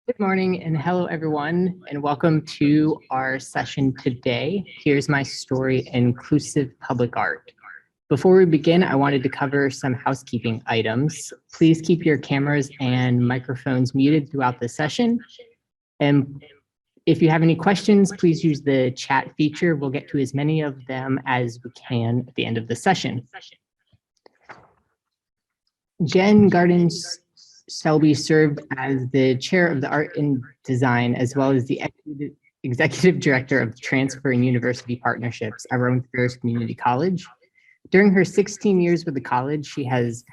Good morning and hello everyone and welcome to our session today. Here's my story, Inclusive Public Art. Before we begin, I wanted to cover some housekeeping items. Please keep your cameras and microphones muted throughout the session. And if you have any questions, please use the chat feature. We'll get to as many of them as we can at the end of the session. Jenn Gardner's Selby served as the chair of the Art and Design, as well as the executive director of Transfer and University Partnerships at Rowan-Cabarrus Community College. During her 16 years with the college, she has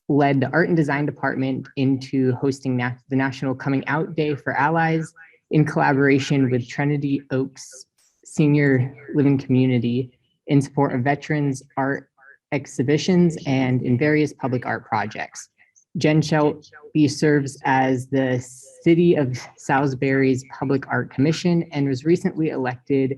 led the Art and Design department into hosting the National Coming Out Day for Allies in collaboration with Trinity Oaks Senior Living Community in support of veterans art exhibitions and in various public art projects. Jenn Shelby serves as the City of Salisbury's Public Art Commission and was recently elected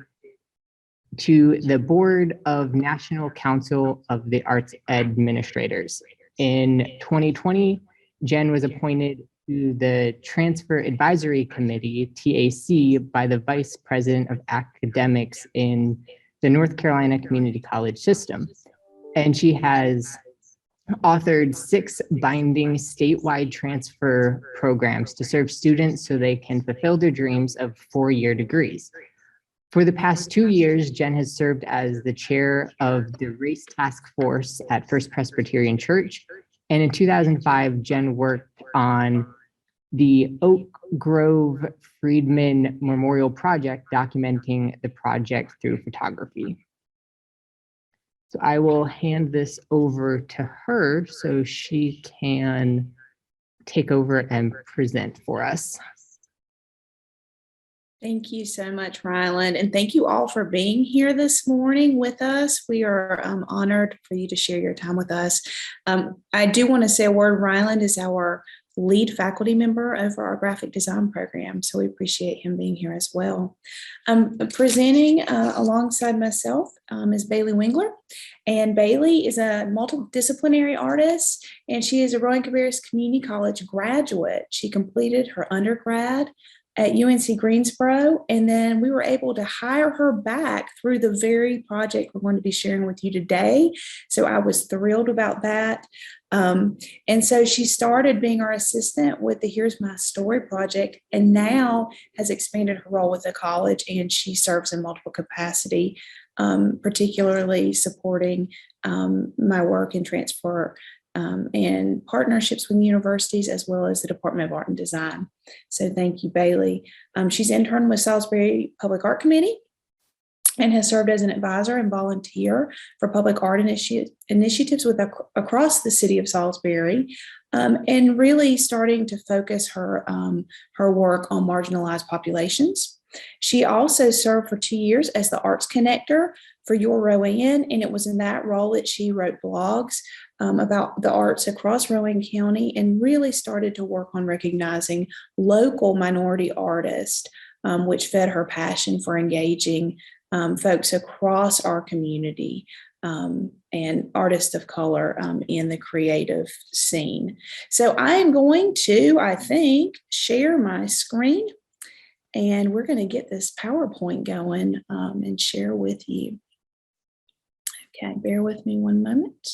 to the Board of National Council of the Arts Administrators. In 2020, Jenn was appointed to the Transfer Advisory Committee, TAC, by the Vice President of Academics in the North Carolina Community College system. And she has authored 6 binding statewide transfer programs to serve students so they can fulfill their dreams of 4-year degrees. For the past 2 years, Jenn has served as the chair of the Race Task Force at First Presbyterian Church. And in 2005, Jenn worked on the Oak Grove Freedman Memorial Project, documenting the project through photography. So I will hand this over to her so she can take over and present for us. Thank you so much, Ryland, and thank you all for being here this morning with us. We are honored for you to share your time with us. I do want to say a word. Ryland is our lead faculty member over our graphic design program, so we appreciate him being here as well. Presenting alongside myself is Bailey Wingler, and Bailey is a multidisciplinary artist, and she is a Rowan-Cabarrus Community College graduate. She completed her undergrad at UNC Greensboro, and then we were able to hire her back through the very project we're going to be sharing with you today. So I was thrilled about that. And so she started being our assistant with the Here's My Story project, and now has expanded her role with the college, and she serves in multiple capacity, particularly supporting my work in transfer and partnerships with universities, as well as the Department of Art and Design. So thank you, Bailey. She's interned with Salisbury Public Art Committee and has served as an advisor and volunteer for public art initiatives across the city of Salisbury, and really starting to focus her work on marginalized populations. She also served for 2 years as the arts connector for Your Rowan, and it was in that role that she wrote blogs about the arts across Rowan County, and really started to work on recognizing local minority artists, which fed her passion for engaging folks across our community and artists of color in the creative scene. So I am going to, I think, share my screen, and we're going to get this PowerPoint going and share with you. Okay, bear with me one moment.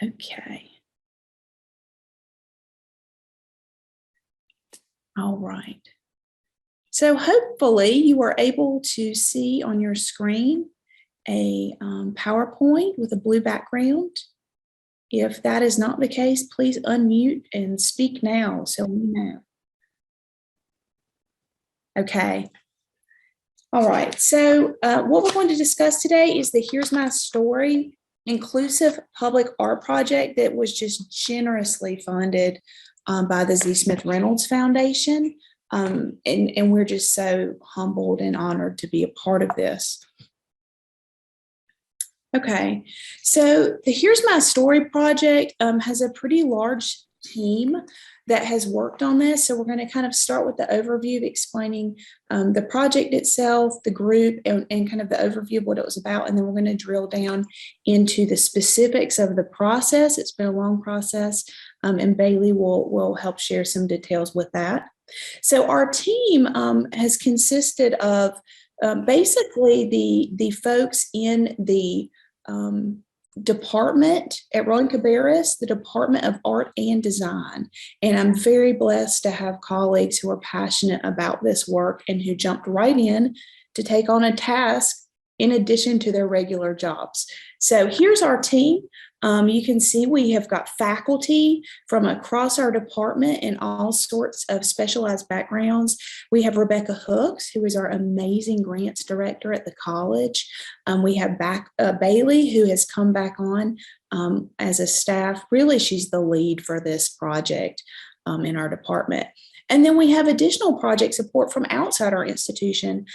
Okay. All right. So hopefully you are able to see on your screen a PowerPoint with a blue background. If that is not the case, please unmute and speak now so we know. Okay. All right. So what we're going to discuss today is the Here's My Story Inclusive Public Art Project that was just generously funded by the Z. Smith Reynolds Foundation. And we're just so humbled and honored to be a part of this. Okay, so the Here's My Story project has a pretty large team that has worked on this. So we're going to kind of start with the overview of explaining the project itself, the group, and kind of the overview of what it was about. And then we're going to drill down into the specifics of the process. It's been a long process, and Bailey will help share some details with that. So our team has consisted of basically the folks in the department at Rowan-Cabarrus, the Department of Art and Design. And I'm very blessed to have colleagues who are passionate about this work and who jumped right in to take on a task in addition to their regular jobs. So here's our team. You can see we have got faculty from across our department in all sorts of specialized backgrounds. We have Rebecca Hooks, who is our amazing grants director at the college. We have Bailey, who has come back on as a staff. Really, she's the lead for this project in our department. And then we have additional project support from outside our institution.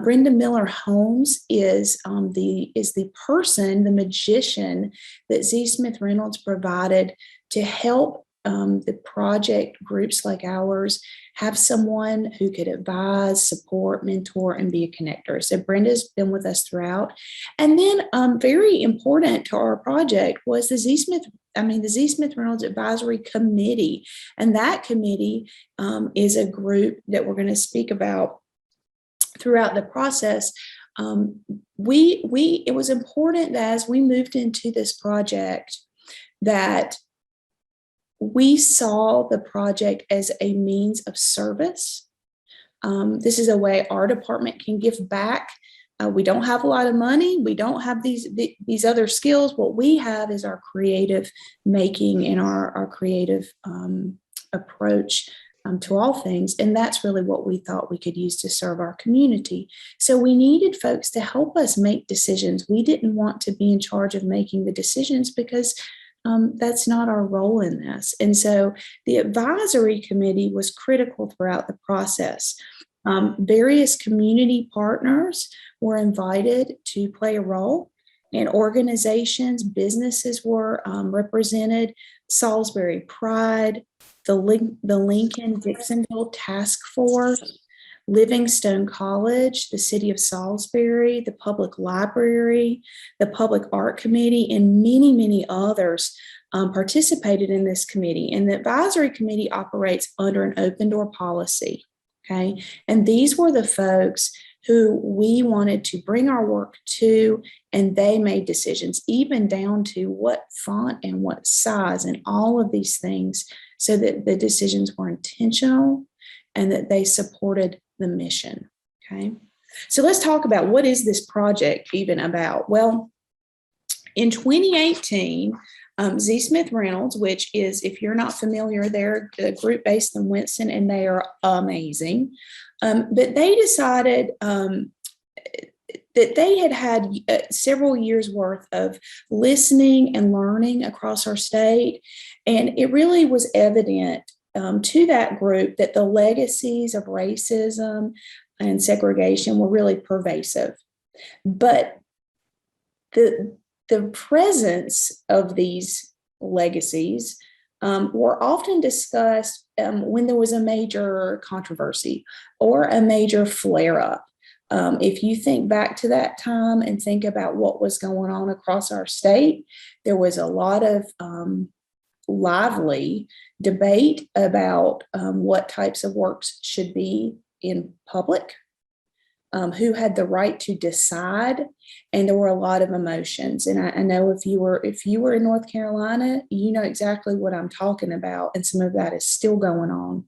Brenda Miller Holmes is the person, the magician that Z. Smith Reynolds provided to help the project groups like ours have someone who could advise, support, mentor, and be a connector. So Brenda's been with us throughout. And then very important to our project was the Z. Smith Reynolds Advisory Committee. And that committee is a group that we're going to speak about throughout the process. It was important that as we moved into this project that we saw the project as a means of service. This is a way our department can give back. We don't have a lot of money. We don't have these other skills. What we have is our creative making and our creative approach to all things. And that's really what we thought we could use to serve our community. So we needed folks to help us make decisions. We didn't want to be in charge of making the decisions because that's not our role in this. And so the advisory committee was critical throughout the process. Various community partners were invited to play a role, and organizations, businesses were represented. Salisbury Pride, the Lincoln-Dixonville Task Force, Livingstone College, the City of Salisbury, the Public Library, the Public Art Committee, and many, many others participated in this committee. And the advisory committee operates under an open door policy. Okay. And these were the folks who we wanted to bring our work to, and they made decisions, even down to what font and what size and all of these things, so that the decisions were intentional and that they supported the mission. Okay. So let's talk about what is this project even about? Well, in 2018, Z. Smith Reynolds, which is, if you're not familiar, they're a group based in Winston, and they are amazing. But they decided that they had several years worth of listening and learning across our state. And it really was evident to that group that the legacies of racism and segregation were really pervasive. But the presence of these legacies were often discussed when there was a major controversy or a major flare-up. If you think back to that time and think about what was going on across our state, there was a lot of lively debate about what types of works should be in public, who had the right to decide, and there were a lot of emotions. And I know if you were in North Carolina, you know exactly what I'm talking about, and some of that is still going on.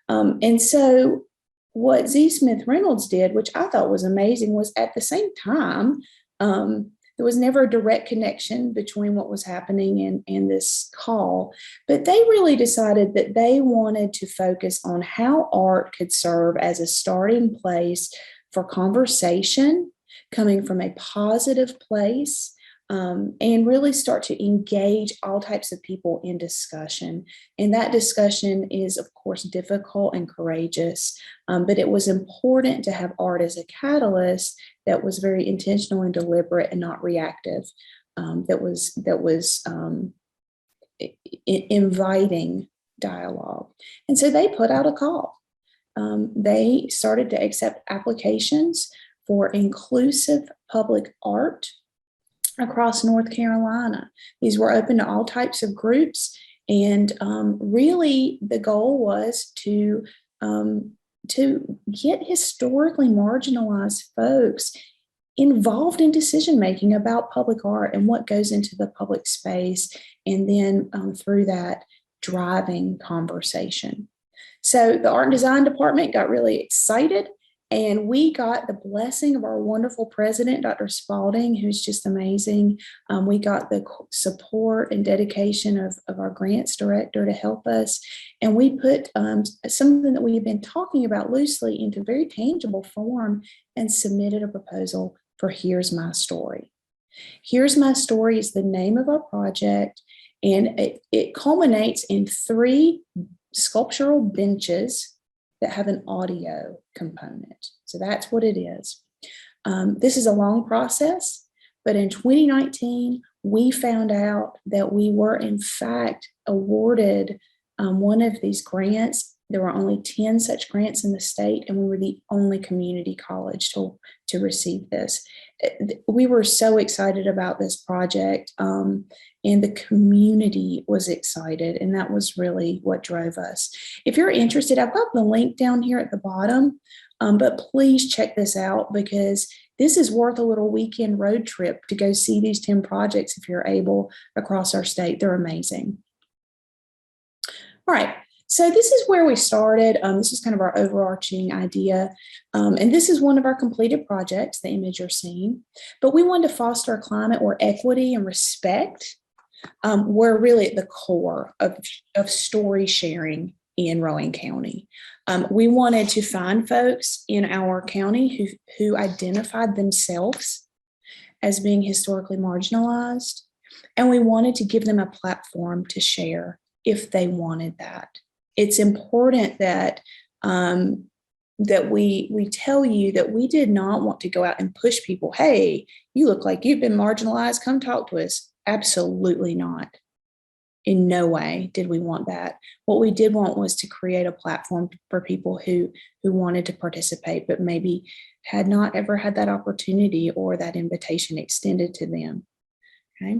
And so what Z. Smith Reynolds did, which I thought was amazing, was at the same time, there was never a direct connection between what was happening and this call, but they really decided that they wanted to focus on how art could serve as a starting place for conversation, coming from a positive place, and really start to engage all types of people in discussion. And that discussion is, of course, difficult and courageous, but it was important to have art as a catalyst that was very intentional and deliberate and not reactive, that was inviting dialogue. And so they put out a call. They started to accept applications for inclusive public art across North Carolina. These were open to all types of groups. And really the goal was to to get historically marginalized folks involved in decision making about public art and what goes into the public space, and then through that driving conversation. So the art and design department got really excited, and we got the blessing of our wonderful president, Dr. Spalding, who's just amazing. We got the support and dedication of our grants director to help us. And we put something that we've been talking about loosely into very tangible form and submitted a proposal for Here's My Story. Here's My Story is the name of our project, and it culminates in 3 sculptural benches that have an audio component. So that's what it is. This is a long process, but in 2019, we found out that we were in fact awarded one of these grants. There were only 10 such grants in the state, and we were the only community college to receive this. We were so excited about this project, and the community was excited, and that was really what drove us. If you're interested, I've got the link down here at the bottom, but please check this out, because this is worth a little weekend road trip to go see these 10 projects if you're able across our state. They're amazing. All right. So this is where we started. This is kind of our overarching idea. And this is one of our completed projects, the image you're seeing. But we wanted to foster a climate where equity and respect were really at the core of story sharing in Rowan County. We wanted to find folks in our county who identified themselves as being historically marginalized, and we wanted to give them a platform to share if they wanted that. It's important that that we tell you that we did not want to go out and push people. Hey, you look like you've been marginalized. Come talk to us. Absolutely not. In no way did we want that. What we did want was to create a platform for people who wanted to participate, but maybe had not ever had that opportunity or that invitation extended to them. Okay.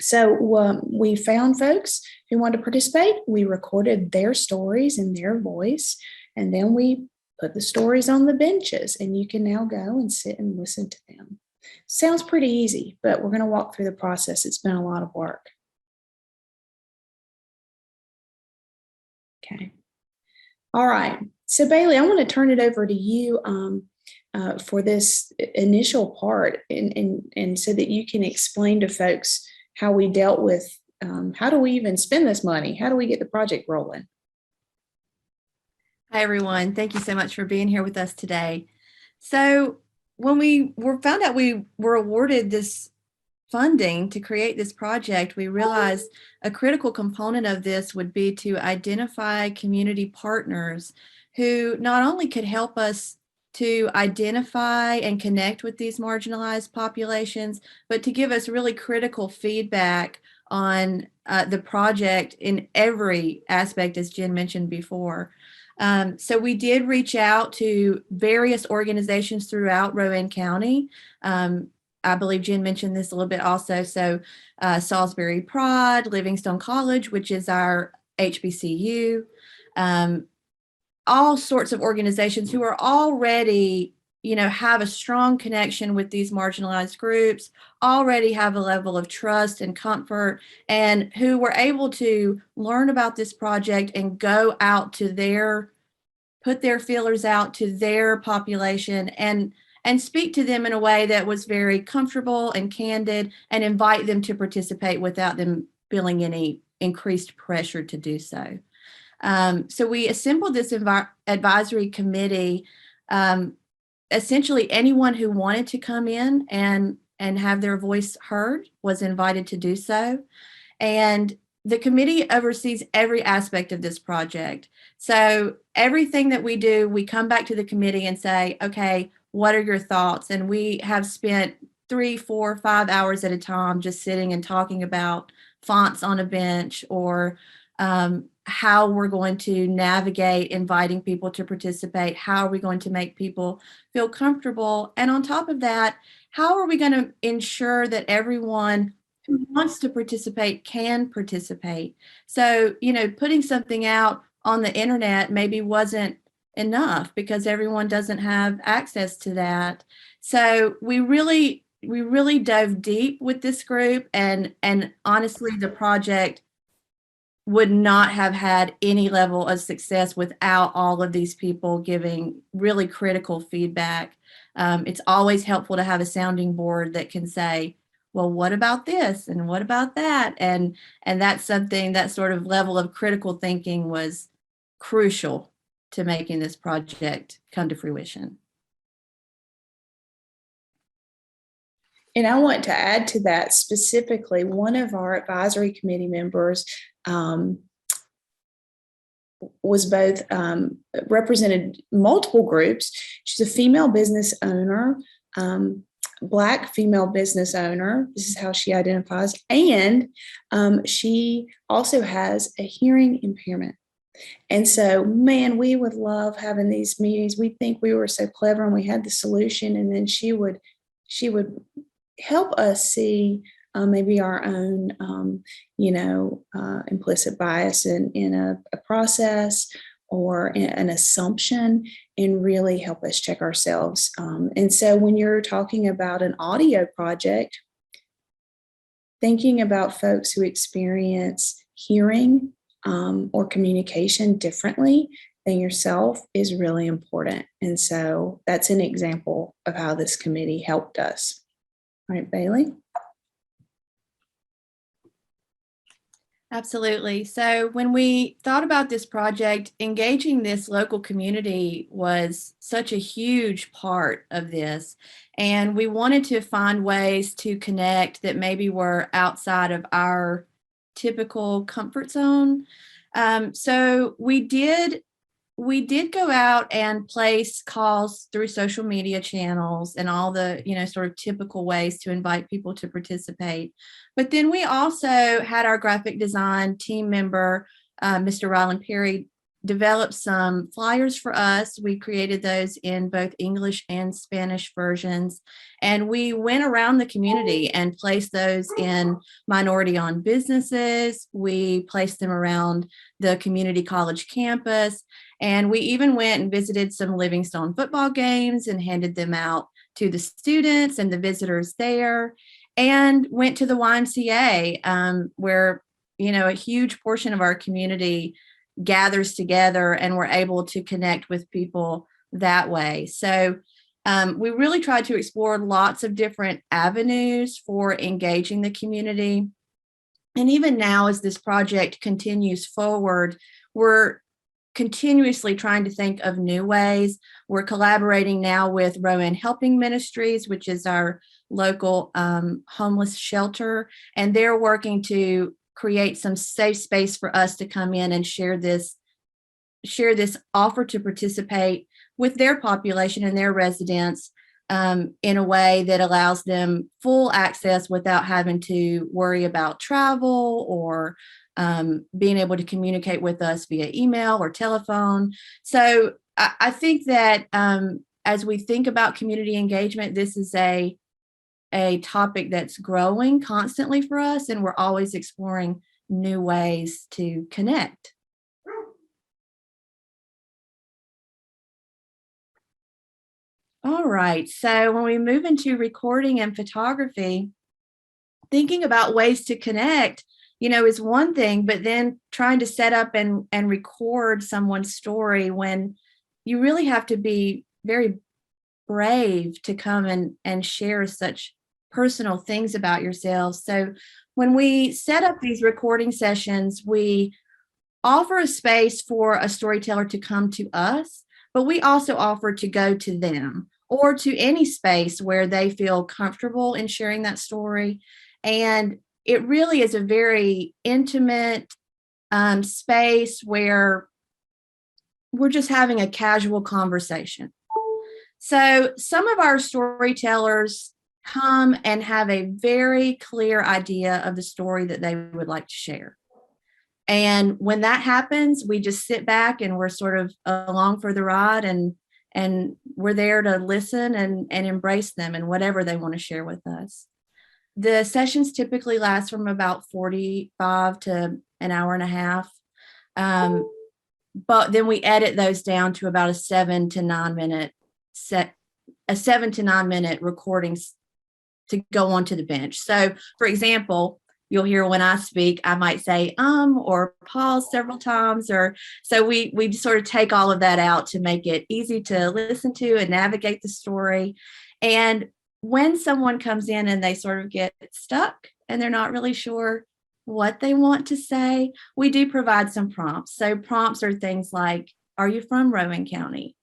So we found folks who wanted to participate. We recorded their stories in their voice, and then we put the stories on the benches, and you can now go and sit and listen to them. Sounds pretty easy, but we're going to walk through the process. It's been a lot of work. Okay. All right. So Bailey, I want to turn it over to you for this initial part, and so that you can explain to folks how we dealt with, how do we even spend this money? How do we get the project rolling? Hi, everyone. Thank you so much for being here with us today. So when we found out we were awarded this funding to create this project, we realized a critical component of this would be to identify community partners who not only could help us to identify and connect with these marginalized populations, but to give us really critical feedback on the project in every aspect, as Jenn mentioned before. So we did reach out to various organizations throughout Rowan County. I believe Jenn mentioned this a little bit also. So Salisbury Pride, Livingstone College, which is our HBCU, all sorts of organizations who are already, have a strong connection with these marginalized groups, already have a level of trust and comfort, and who were able to learn about this project and go out to put their feelers out to their population and speak to them in a way that was very comfortable and candid, and invite them to participate without them feeling any increased pressure to do so. So we assembled this advisory committee. Essentially, anyone who wanted to come in and have their voice heard was invited to do so. And the committee oversees every aspect of this project. So everything that we do, we come back to the committee and say, okay, what are your thoughts? And we have spent 3, 4, 5 hours at a time just sitting and talking about fonts on a bench, or how we're going to navigate inviting people to participate. How are we going to make people feel comfortable? And on top of that, how are we going to ensure that everyone who wants to participate can participate? So, putting something out on the internet maybe wasn't enough because everyone doesn't have access to that. So we really dove deep with this group, and honestly, the project would not have had any level of success without all of these people giving really critical feedback. It's always helpful to have a sounding board that can say, well, what about this? And what about that? And that's something, that sort of level of critical thinking was crucial to making this project come to fruition. And I want to add to that specifically, one of our advisory committee members was both represented multiple groups. She's a female business owner, Black female business owner. This is how she identifies. And she also has a hearing impairment. And so, man, we would love having these meetings. We think we were so clever and we had the solution. And then she would help us see maybe our own, implicit bias in a process or an assumption, and really help us check ourselves. And so when you're talking about an audio project, thinking about folks who experience hearing or communication differently than yourself is really important. And so that's an example of how this committee helped us. All right, Bailey? Absolutely. So when we thought about this project, engaging this local community was such a huge part of this. And we wanted to find ways to connect that maybe were outside of our typical comfort zone. So we did go out and place calls through social media channels and all the, sort of typical ways to invite people to participate. But then we also had our graphic design team member, Mr. Ryland Perry, develop some flyers for us. We created those in both English and Spanish versions. And we went around the community and placed those in minority-owned businesses. We placed them around the community college campus. And we even went and visited some Livingstone football games and handed them out to the students and the visitors there, and went to the YMCA, where, a huge portion of our community gathers together, and we're able to connect with people that way. So we really tried to explore lots of different avenues for engaging the community. And even now, as this project continues forward, we're continuously trying to think of new ways. We're collaborating now with Rowan Helping Ministries, which is our local homeless shelter, and they're working to create some safe space for us to come in and share this offer to participate with their population and their residents in a way that allows them full access without having to worry about travel or being able to communicate with us via email or telephone. So I think that as we think about community engagement, this is a topic that's growing constantly for us, and we're always exploring new ways to connect. All right, so when we move into recording and photography, thinking about ways to connect, is one thing, but then trying to set up and record someone's story when you really have to be very brave to come and share such personal things about yourselves. So when we set up these recording sessions, we offer a space for a storyteller to come to us, but we also offer to go to them or to any space where they feel comfortable in sharing that story. And it really is a very intimate space where we're just having a casual conversation. So some of our storytellers come and have a very clear idea of the story that they would like to share. And when that happens, we just sit back and we're sort of along for the ride, and we're there to listen and embrace them and whatever they want to share with us. The sessions typically last from about 45 to an hour and a half. but then we edit those down to about a 7 to 9 minute recordings to go onto the bench. So, for example, you'll hear when I speak, I might say or pause several times, or so we sort of take all of that out to make it easy to listen to and navigate the story. And when someone comes in and they sort of get stuck and they're not really sure what they want to say, we do provide some prompts. So prompts are things like, are you from Rowan County?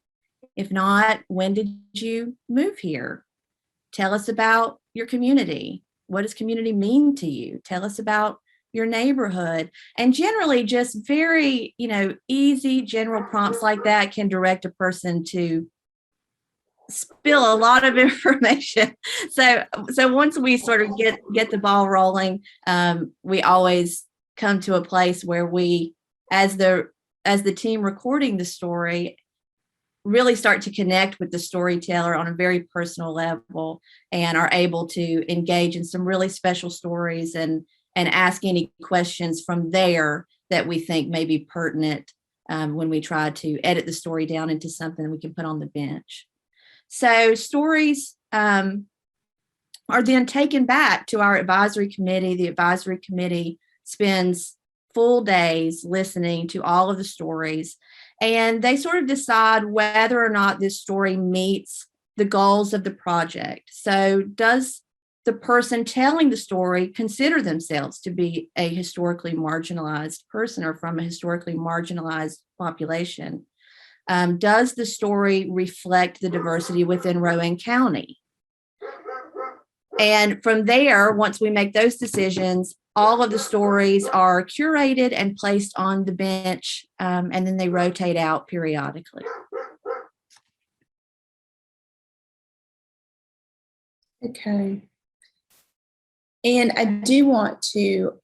If not, when did you move here? Tell us about your community. What does community mean to you? Tell us about your neighborhood. And generally just very, easy general prompts like that can direct a person to spill a lot of information. So once we sort of get the ball rolling, we always come to a place where we, as the team recording the story, really start to connect with the storyteller on a very personal level and are able to engage in some really special stories and ask any questions from there that we think may be pertinent when we try to edit the story down into something we can put on the bench. So stories are then taken back to our advisory committee. The advisory committee spends full days listening to all of the stories, and they sort of decide whether or not this story meets the goals of the project. So does the person telling the story consider themselves to be a historically marginalized person or from a historically marginalized population? Does the story reflect the diversity within Rowan County? And from there, once we make those decisions, all of the stories are curated and placed on the bench, and then they rotate out periodically. Okay. And I do want to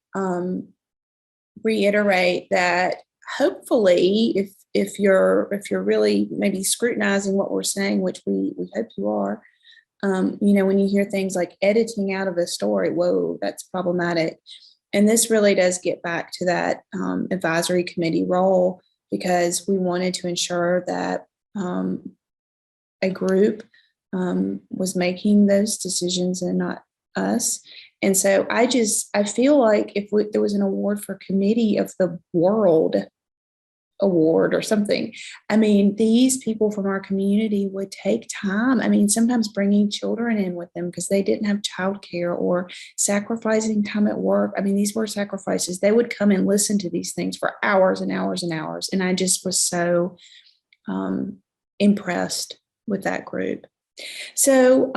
reiterate that hopefully if you're really maybe scrutinizing what we're saying, which we hope you are, when you hear things like editing out of a story, whoa, that's problematic. And this really does get back to that advisory committee role, because we wanted to ensure that a group was making those decisions and not us. And so I feel like if there was an award for Committee of the World award or something, I mean, these people from our community would take time. I mean, sometimes bringing children in with them because they didn't have childcare, or sacrificing time at work. I mean, these were sacrifices. They would come and listen to these things for hours and hours and hours. And I just was so impressed with that group. So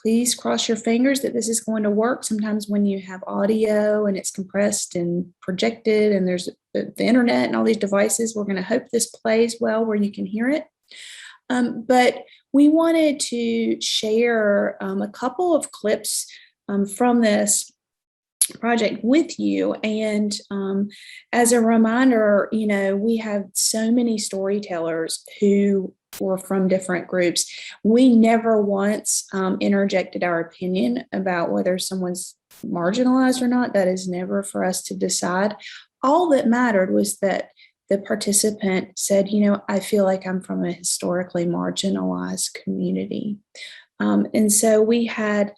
please cross your fingers that this is going to work. Sometimes when you have audio and it's compressed and projected and there's the internet and all these devices, we're going to hope this plays well where you can hear it. But we wanted to share a couple of clips from this project with you. And as a reminder, we have so many storytellers who were from different groups. We never once interjected our opinion about whether someone's marginalized or not. That is never for us to decide. All that mattered was that the participant said, I feel like I'm from a historically marginalized community. And so we had,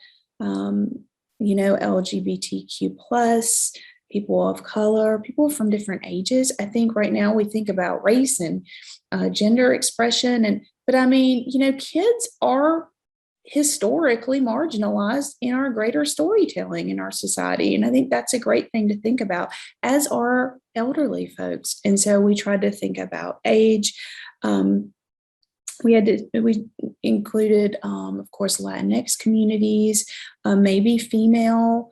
LGBTQ plus, people of color, people from different ages. I think right now we think about race and gender expression. But I mean, kids are historically marginalized in our greater storytelling in our society. And I think that's a great thing to think about, as are elderly folks. And so we tried to think about age. We included, of course, Latinx communities, maybe female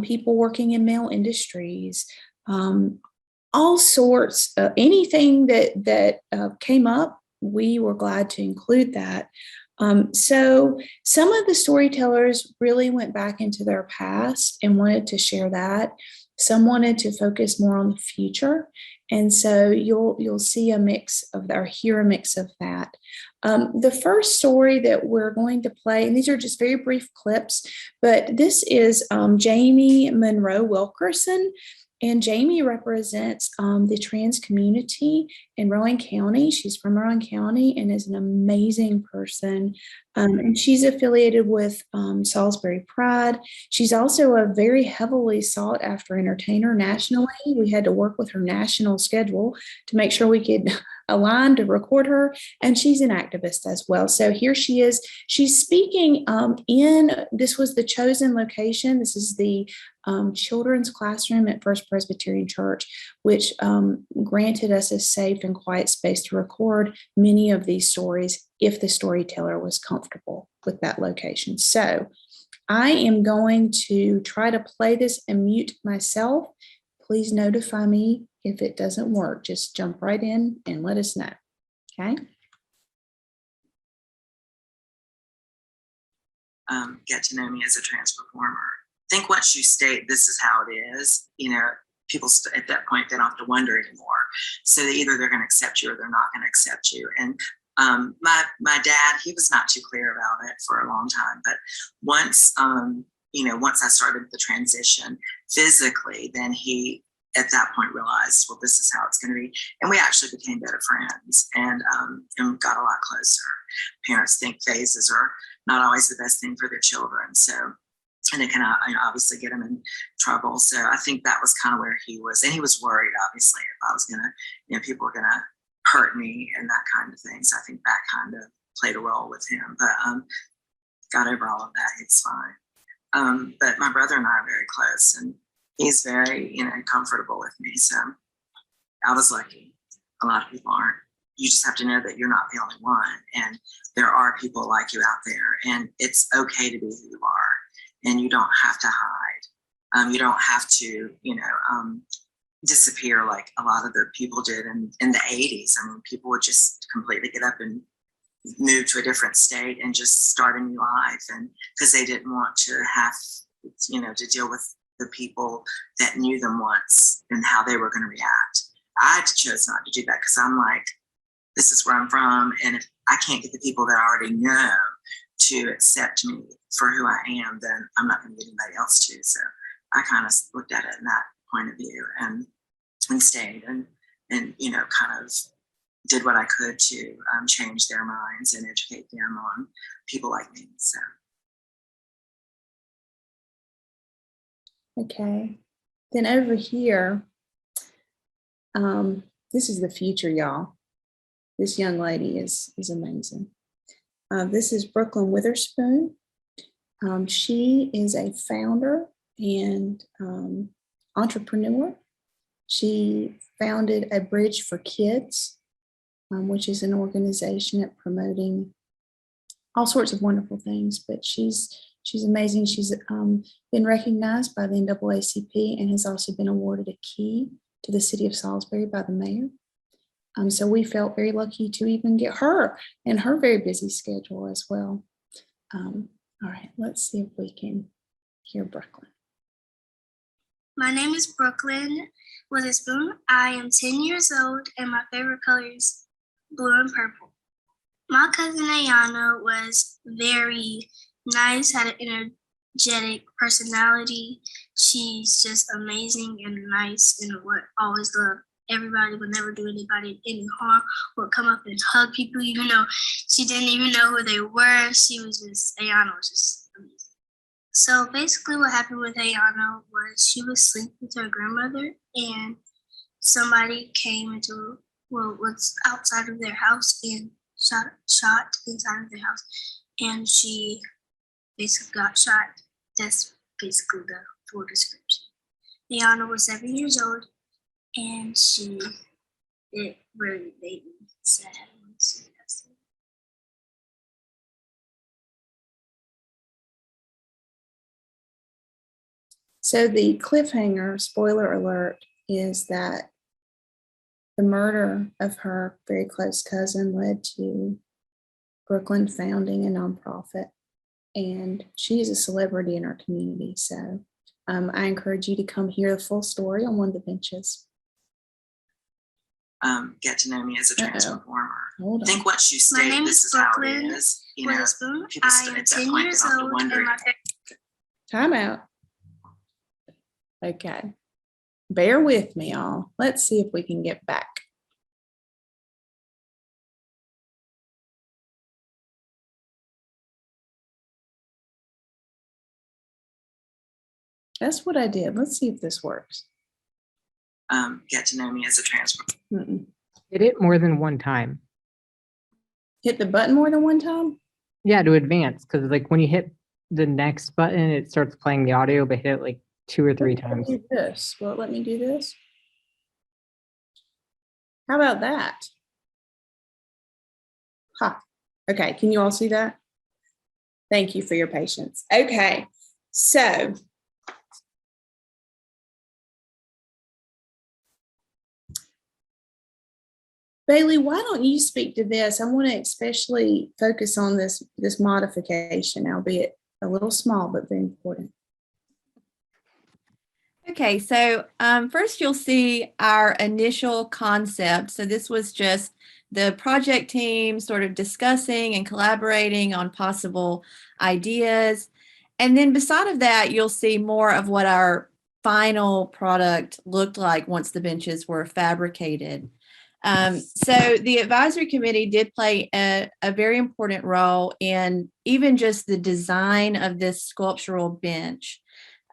people working in male industries, all sorts of anything that came up. We were glad to include that. So some of the storytellers really went back into their past and wanted to share that. Some wanted to focus more on the future. And so you'll see a mix of that, or hear a mix of that. The first story that we're going to play, and these are just very brief clips, but this is Jamie Monroe Wilkerson. And Jamie represents the trans community in Rowan County. She's from Rowan County and is an amazing person. And she's affiliated with Salisbury Pride. She's also a very heavily sought after entertainer nationally. We had to work with her national schedule to make sure we could align to record her. And she's an activist as well. So here she is. She's speaking this was the chosen location. This is the children's classroom at First Presbyterian Church, which granted us a safe and quiet space to record many of these stories if the storyteller was comfortable with that location. So I am going to try to play this and mute myself. Please notify me if it doesn't work. Just jump right in and let us know. Okay. Get to know me as a trans performer. I think once you state this is how it is, people at that point, they don't have to wonder anymore. So either they're going to accept you or they're not going to accept you. And my dad, he was not too clear about it for a long time. But once I started the transition physically, then he at that point realized, well, this is how it's going to be. And we actually became better friends and got a lot closer. Parents think phases are not always the best thing for their children. So, and it can obviously get them in trouble. So I think that was kind of where he was. And he was worried, obviously, if I was going to, people were going to hurt me and that kind of thing. So I think that kind of played a role with him. But got over all of that. It's fine. But my brother and I are very close. And he's very, comfortable with me. So I was lucky. A lot of people aren't. You just have to know that you're not the only one. And there are people like you out there. And it's okay to be who you are. And you don't have to hide. You don't have to, disappear like a lot of the people did in the 80s. I mean, people would just completely get up and move to a different state and just start a new life. And because they didn't want to have, to deal with the people that knew them once and how they were going to react. I chose not to do that because I'm like, this is where I'm from. And if I can't get the people that I already know to accept me for who I am, then I'm not going to get anybody else to. So I kind of looked at it in that point of view and stayed and kind of did what I could to change their minds and educate them on people like me. So. Okay, then over here, this is the future, y'all. This young lady is amazing. This is Brooklyn Witherspoon. She is a founder and entrepreneur. She founded A Bridge for Kids, which is an organization at promoting all sorts of wonderful things, but she's amazing. She's been recognized by the NAACP and has also been awarded a key to the city of Salisbury by the mayor. So we felt very lucky to even get her in her very busy schedule as well. All right, let's see if we can hear Brooklyn. My name is Brooklyn Witherspoon. I am 10 years old and my favorite color is blue and purple. My cousin Ayana was very nice, had an energetic personality. She's just amazing and nice and would always love everybody, would never do anybody any harm, would come up and hug people even though she didn't even know who they were. Ayana was just amazing. So basically what happened with Ayana was she was asleep with her grandmother and somebody came was outside of their house and shot inside of their house. And she basically got shot. That's basically the full description. Ayana was 7 years old and it really made me sad when she passed away. So the cliffhanger, spoiler alert, is that the murder of her very close cousin led to Brooklyn founding a nonprofit, and she is a celebrity in our community. So I encourage you to come hear the full story on one of the benches. Get to know me as a trans performer. Hold I think once you state this is how it is, people I am at that 10 point years don't have to old wonder. and my Time out. Okay. Bear with me, y'all. Let's see if we can get back. That's what I did. Let's see if this works. Get to know me as a transfer. Hit it more than one time. Hit the button more than one time? Yeah, to advance, because like when you hit the next button, it starts playing the audio, but hit it like 2 or 3 times. Do this. Will it let me do this? How about that? Ha. Okay, can you all see that? Thank you for your patience. Okay, so Bailey, why don't you speak to this? I want to especially focus on this modification, albeit a little small, but very important. Okay, so first you'll see our initial concept. So this was just the project team sort of discussing and collaborating on possible ideas. And then beside of that, you'll see more of what our final product looked like once the benches were fabricated. So the advisory committee did play a very important role in even just the design of this sculptural bench.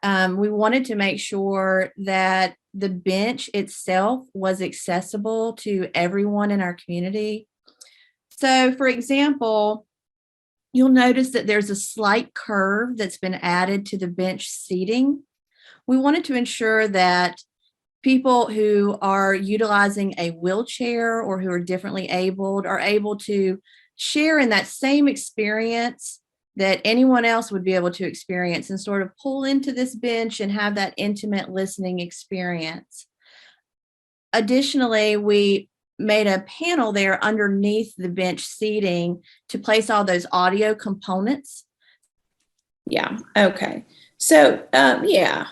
We wanted to make sure that the bench itself was accessible to everyone in our community. So, for example, you'll notice that there's a slight curve that's been added to the bench seating. We wanted to ensure that people who are utilizing a wheelchair or who are differently abled are able to share in that same experience that anyone else would be able to experience and sort of pull into this bench and have that intimate listening experience. Additionally, we made a panel there underneath the bench seating to place all those audio components. Yeah, okay. So, yeah.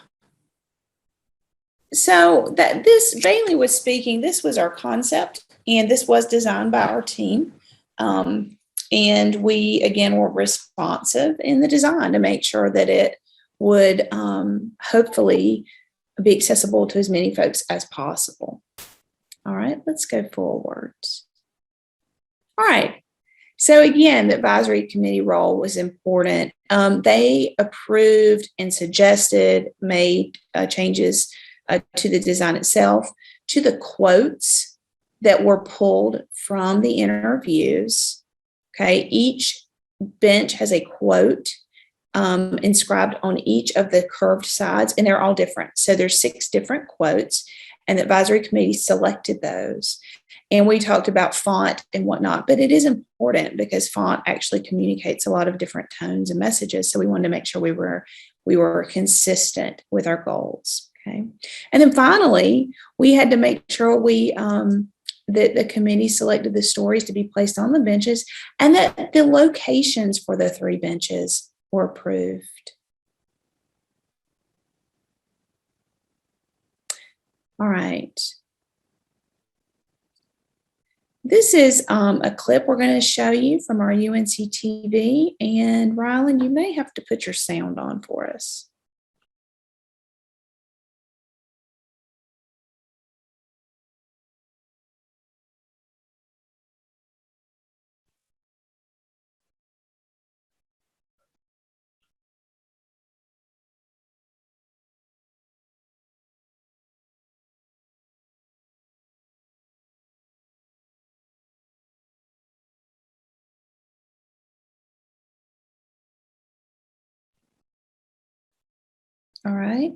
So that this, Bailey was speaking, this was our concept, and this was designed by our team. And we, again, were responsive in the design to make sure that it would hopefully be accessible to as many folks as possible. All right, let's go forward. All right. So again, the advisory committee role was important. They approved and suggested, made changes to the design itself, to the quotes that were pulled from the interviews. Okay, each bench has a quote inscribed on each of the curved sides, and they're all different. So there's 6 different quotes, and the advisory committee selected those. And we talked about font and whatnot, but it is important because font actually communicates a lot of different tones and messages. So we wanted to make sure we were consistent with our goals. Okay, and then finally, we had to make sure that the committee selected the stories to be placed on the benches and that the locations for the 3 benches were approved. All right. This is a clip we're going to show you from our UNC TV. And Rylan, you may have to put your sound on for us. All right.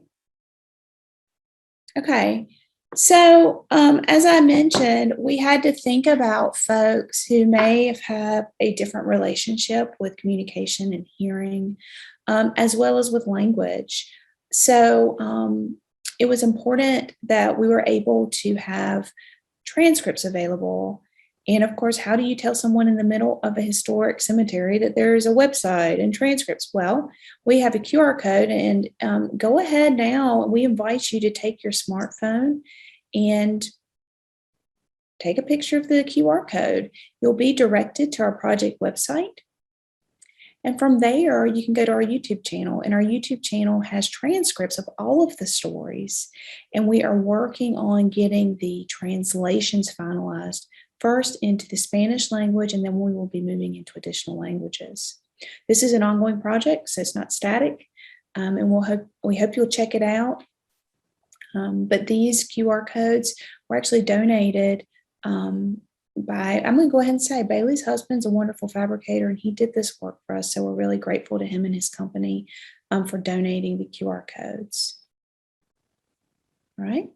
Okay. So as I mentioned, we had to think about folks who may have a different relationship with communication and hearing, as well as with language. So it was important that we were able to have transcripts available. And of course, how do you tell someone in the middle of a historic cemetery that there's a website and transcripts? Well, we have a QR code, and go ahead now. We invite you to take your smartphone and take a picture of the QR code. You'll be directed to our project website. And from there, you can go to our YouTube channel, and our YouTube channel has transcripts of all of the stories. And we are working on getting the translations finalized first into the Spanish language, and then we will be moving into additional languages. This is an ongoing project, so it's not static, and we hope you'll check it out. But these QR codes were actually donated by, I'm going to go ahead and say, Bailey's husband's a wonderful fabricator, and he did this work for us. So we're really grateful to him and his company for donating the QR codes. All right.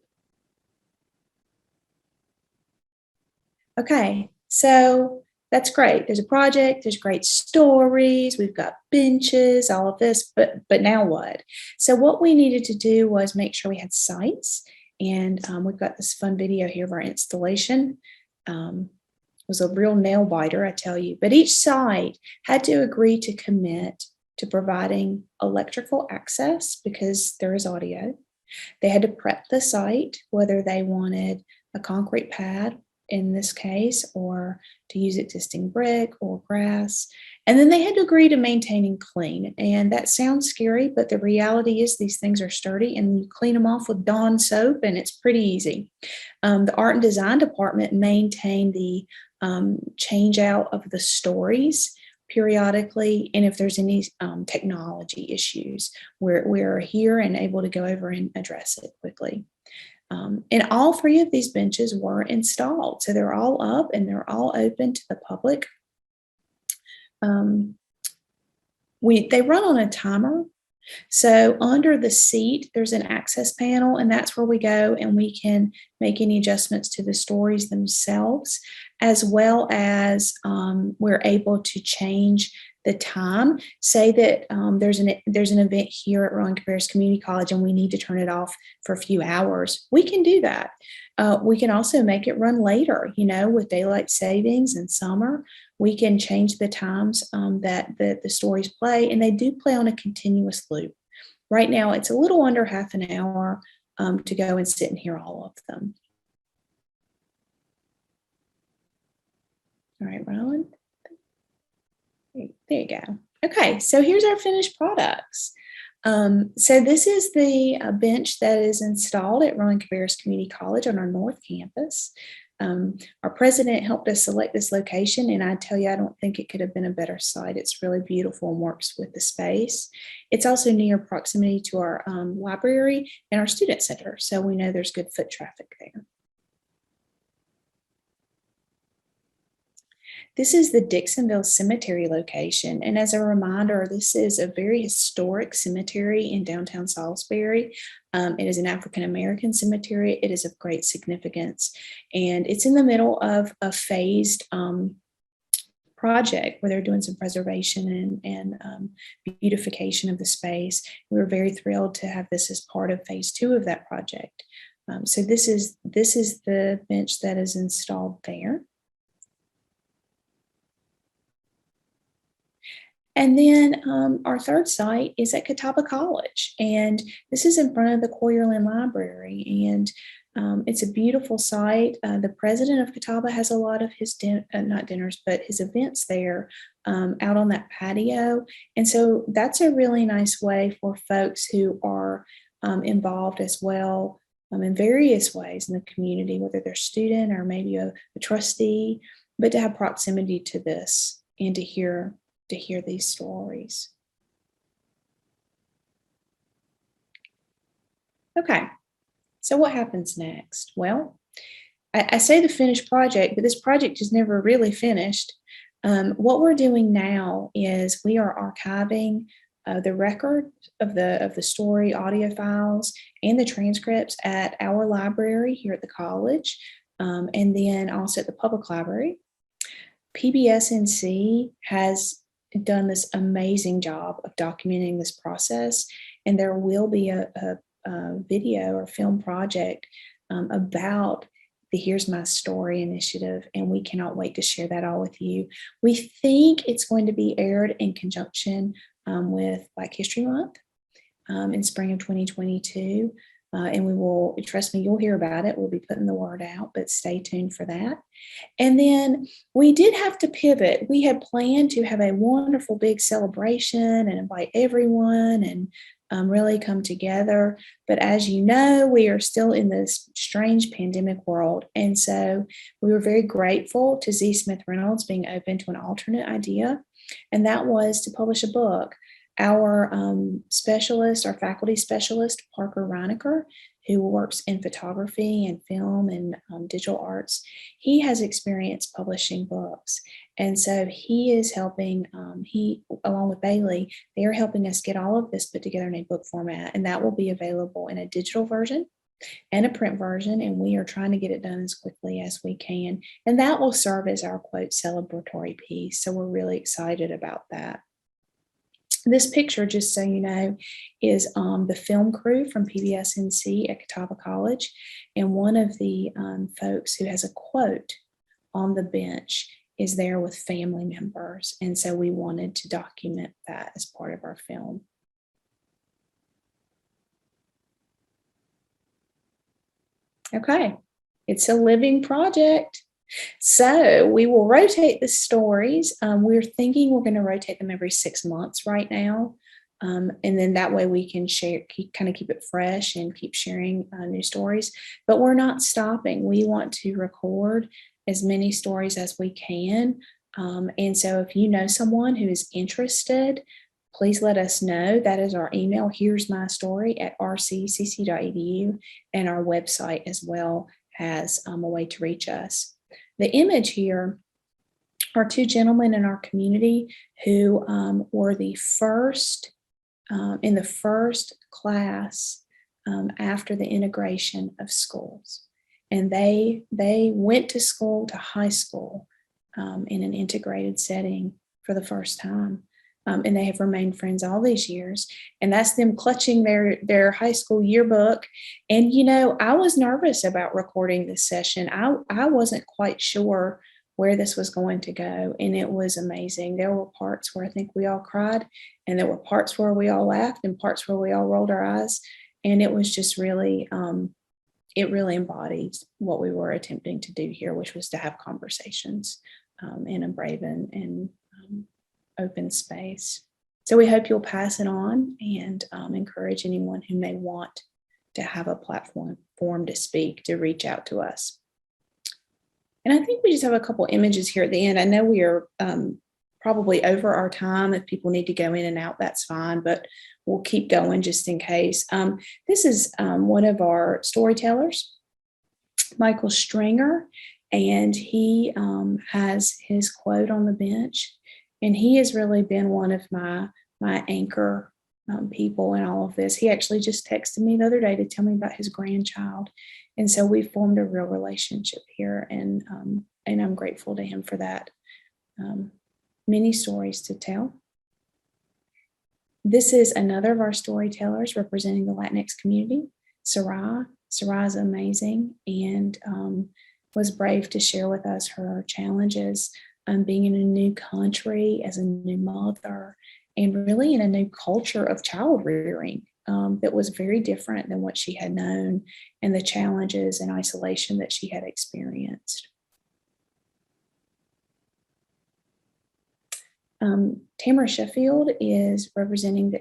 Okay, so that's great. There's a project, there's great stories, we've got benches, all of this, but now what? So what we needed to do was make sure we had sites, and we've got this fun video here of our installation. It was a real nail biter, I tell you, but each site had to agree to commit to providing electrical access because there is audio. They had to prep the site, whether they wanted a concrete pad in this case, or to use existing brick or grass. And then they had to agree to maintain and clean. And that sounds scary, but the reality is these things are sturdy, and you clean them off with Dawn soap, and it's pretty easy. The art and design department maintained the change out of the stories periodically. And if there's any technology issues, we're here and able to go over and address it quickly. And all three of these benches were installed. So they're all up and they're all open to the public. They run on a timer. So under the seat, there's an access panel, and that's where we go and we can make any adjustments to the stories themselves, as well as we're able to change the time. Say that there's an event here at Rowan-Cabarrus Community College and we need to turn it off for a few hours. We can do that. We can also make it run later, with daylight savings and summer. We can change the times that the stories play, and they do play on a continuous loop. Right now, it's a little under half an hour to go and sit and hear all of them. All right, Rowan. There you go. Okay, so here's our finished products. So this is the bench that is installed at Rowan-Cabarrus Community College on our North Campus. Our president helped us select this location, and I tell you, I don't think it could have been a better site. It's really beautiful and works with the space. It's also near proximity to our library and our student center, so we know there's good foot traffic there. This is the Ixonville Cemetery location. And as a reminder, this is a very historic cemetery in downtown Salisbury. It is an African-American cemetery. It is of great significance. And it's in the middle of a phased project where they're doing some preservation and beautification of the space. We were very thrilled to have this as part of phase 2 of that project. So this is the bench that is installed there. And then our third site is at Catawba College, and this is in front of the Coyerland Library, and it's a beautiful site. The president of Catawba has a lot of his not dinners, but his events there out on that patio, and so that's a really nice way for folks who are involved as well in various ways in the community, whether they're a student or maybe a trustee, but to have proximity to this and to hear these stories. Okay, so what happens next? Well, I say the finished project, but this project is never really finished. What we're doing now is we are archiving the record of the story audio files and the transcripts at our library here at the college, and then also at the public library. PBSNC has done this amazing job of documenting this process, and there will be a video or film project about the Here's My Story initiative, and we cannot wait to share that all with you. We think it's going to be aired in conjunction with Black History Month in spring of 2022. And we will, trust me, you'll hear about it. We'll be putting the word out, but stay tuned for that. And then we did have to pivot. We had planned to have a wonderful big celebration and invite everyone and really come together. But as you know, we are still in this strange pandemic world. And so we were very grateful to Z. Smith Reynolds being open to an alternate idea. And that was to publish a book. Our specialist, our faculty specialist, Parker Reinecker, who works in photography and film and digital arts, he has experience publishing books. And so he is helping, along with Bailey, they are helping us get all of this put together in a book format. And that will be available in a digital version and a print version. And we are trying to get it done as quickly as we can. And that will serve as our quote celebratory piece. So we're really excited about that. This picture, just so you know, is the film crew from PBSNC at Catawba College. And one of the folks who has a quote on the bench is there with family members. And so we wanted to document that as part of our film. Okay, it's a living project. So we will rotate the stories. We're thinking we're going to rotate them every 6 months right now. And then that way we can share, kind of keep it fresh and keep sharing new stories. But we're not stopping. We want to record as many stories as we can. And so if you know someone who is interested, please let us know. That is our email, here's my story @rccc.edu, and our website as well has a way to reach us. The image here are two gentlemen in our community who were the first, in the first class after the integration of schools. And they went to school, to high school, in an integrated setting for the first time. And they have remained friends all these years. And that's them clutching their high school yearbook. And, you know, I was nervous about recording this session. I wasn't quite sure where this was going to go. And it was amazing. There were parts where I think we all cried, and there were parts where we all laughed, and parts where we all rolled our eyes. And it was just really, it really embodied what we were attempting to do here, which was to have conversations in a brave and open space. So we hope you'll pass it on and encourage anyone who may want to have a platform to speak to reach out to us. And I think we just have a couple images here at the end. I know we are probably over our time. If people need to go in and out, that's fine, but we'll keep going just in case. This is one of our storytellers, Michael Stringer, and he has his quote on the bench. And he has really been one of my anchor people in all of this. He actually just texted me the other day to tell me about his grandchild. And so we formed a real relationship here, and I'm grateful to him for that. Many stories to tell. This is another of our storytellers representing the Latinx community, Sarai. Sarai is amazing and was brave to share with us her challenges being in a new country as a new mother, and really in a new culture of child rearing that was very different than what she had known, and the challenges and isolation that she had experienced. Tamara Sheffield is representing the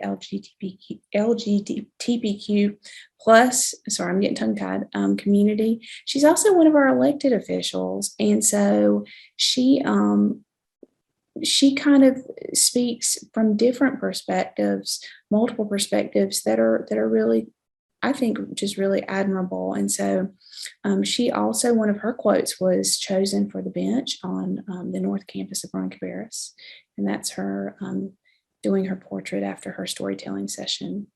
LGBTQ plus, sorry, I'm getting tongue-tied, community. She's also one of our elected officials. And so she kind of speaks from different perspectives, multiple perspectives that are really, I think, just really admirable. And so she also, one of her quotes was chosen for the bench on the North Campus of Rowan-Cabarrus. And that's her doing her portrait after her storytelling session.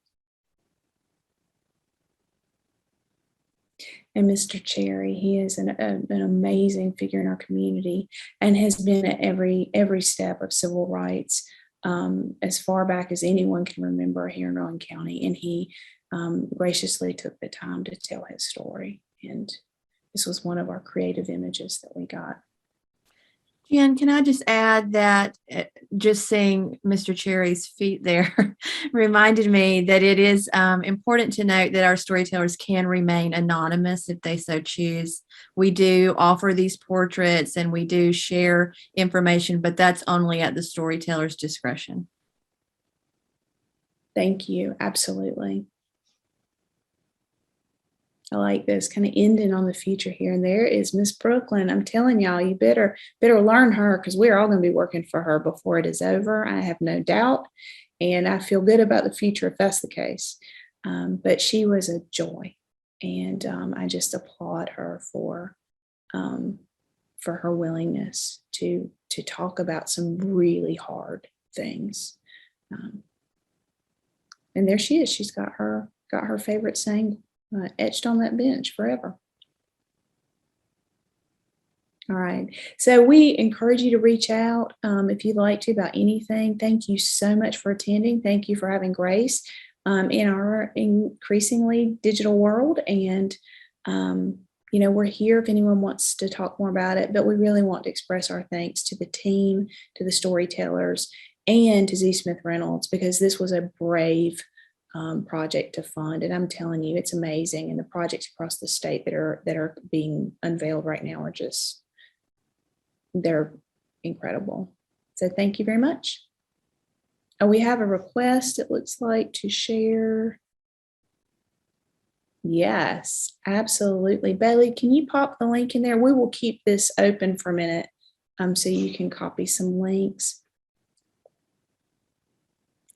And Mr. Cherry, he is an amazing figure in our community and has been at every step of civil rights as far back as anyone can remember here in Rowan County. And he graciously took the time to tell his story. And this was one of our creative images that we got. Jen, can I just add that just seeing Mr. Cherry's feet there reminded me that it is important to note that our storytellers can remain anonymous if they so choose. We do offer these portraits and we do share information, but that's only at the storyteller's discretion. Thank you. Absolutely. I like this kind of ending on the future here. And there is Miss Brooklyn. I'm telling y'all, you better learn her, because we're all going to be working for her before it is over. I have no doubt. And I feel good about the future if that's the case. But she was a joy. And I just applaud her for her willingness to talk about some really hard things. And there she is. She's got her favorite saying etched on that bench forever. All right. So we encourage you to reach out if you'd like to about anything. Thank you so much for attending. Thank you for having grace in our increasingly digital world. And, we're here if anyone wants to talk more about it, but we really want to express our thanks to the team, to the storytellers, and to Z. Smith Reynolds, because this was a brave project to fund. And I'm telling you, it's amazing. And the projects across the state that are being unveiled right now are they're incredible. So thank you very much. Oh, we have a request, it looks like, to share. Yes, absolutely. Bailey, can you pop the link in there? We will keep this open for a minute so you can copy some links.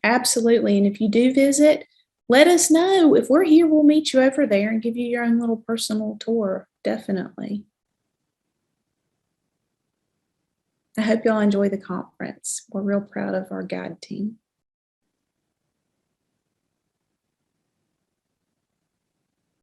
Absolutely. And if you do visit, let us know. If we're here, we'll meet you over there and give you your own little personal tour. Definitely. I hope y'all enjoy the conference. We're real proud of our guide team.